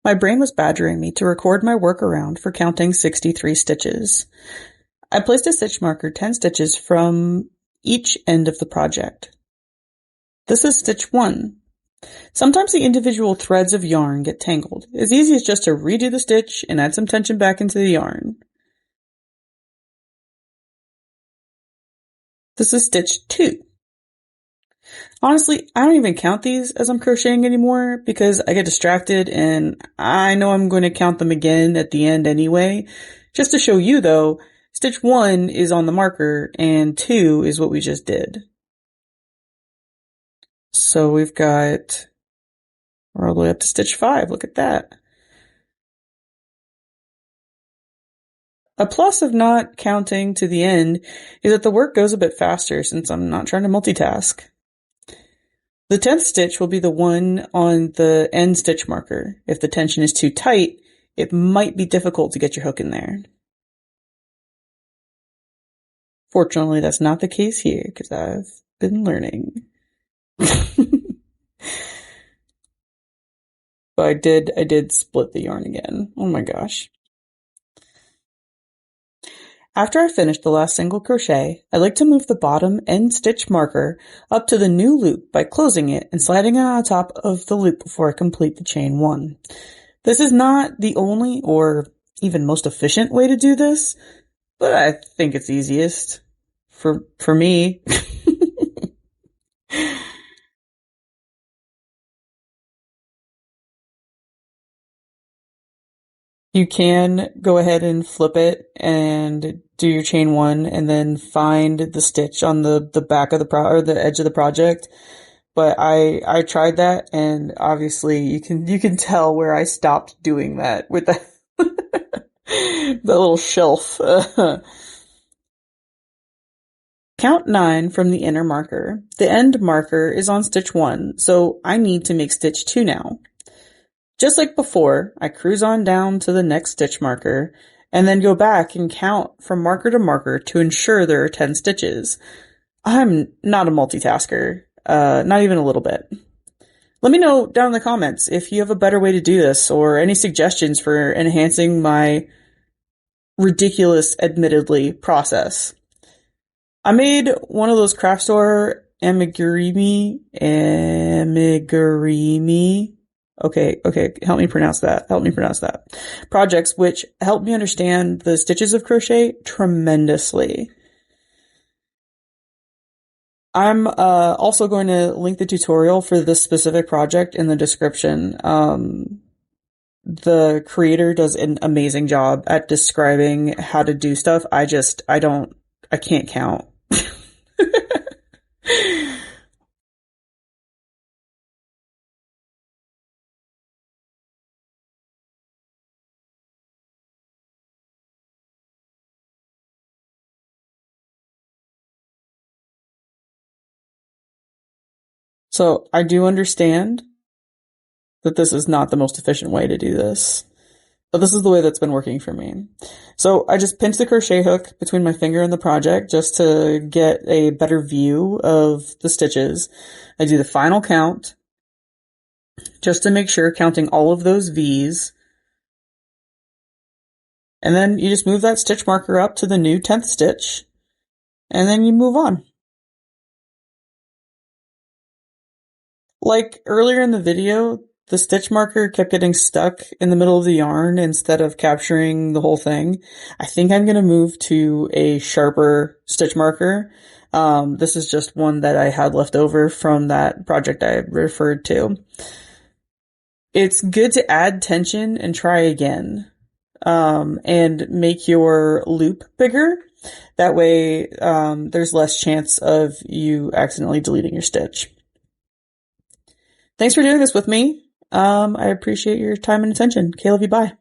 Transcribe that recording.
My brain was badgering me to record my workaround for counting 63 stitches. I placed a stitch marker 10 stitches from each end of the project. This is stitch 1. Sometimes the individual threads of yarn get tangled. As easy as just to redo the stitch and add some tension back into the yarn. This is stitch 2. Honestly, I don't even count these as I'm crocheting anymore because I get distracted and I know I'm going to count them again at the end anyway. Just to show you though, stitch 1 is on the marker and 2 is what we just did. So we've got, we're all the way up to stitch 5. Look at that. A plus of not counting to the end is that the work goes a bit faster since I'm not trying to multitask. The 10th stitch will be the one on the end stitch marker. If the tension is too tight, it might be difficult to get your hook in there. Fortunately, that's not the case here because I've been learning. But I did split the yarn again. Oh my gosh. After I finish the last single crochet, I like to move the bottom end stitch marker up to the new loop by closing it and sliding it on top of the loop before I complete the chain 1. This is not the only or even most efficient way to do this, but I think it's easiest for me. You can go ahead and flip it and do your chain 1 and then find the stitch on the back of or the edge of the project. But I tried that and obviously you can tell where I stopped doing that with that the little shelf. Count 9 from the inner marker. The end marker is on stitch 1, so I need to make stitch 2 now. Just like before, I cruise on down to the next stitch marker, and then go back and count from marker to marker to ensure there are 10 stitches. I'm not a multitasker, not even a little bit. Let me know down in the comments if you have a better way to do this, or any suggestions for enhancing my ridiculous, admittedly, process. I made one of those craft store amigurumi. Okay, help me pronounce that. Projects which help me understand the stitches of crochet tremendously. I'm also going to link the tutorial for this specific project in the description. The creator does an amazing job at describing how to do stuff. I can't count. So I do understand that this is not the most efficient way to do this, but this is the way that's been working for me. So I just pinch the crochet hook between my finger and the project just to get a better view of the stitches. I do the final count just to make sure, counting all of those V's. And then you just move that stitch marker up to the new 10th stitch, and then you move on. Like earlier in the video, the stitch marker kept getting stuck in the middle of the yarn instead of capturing the whole thing. I think I'm going to move to a sharper stitch marker. This is just one that I had left over from that project I referred to. It's good to add tension and try again, and make your loop bigger. That way, there's less chance of you accidentally deleting your stitch. Thanks for doing this with me. I appreciate your time and attention. Okay, love you, bye.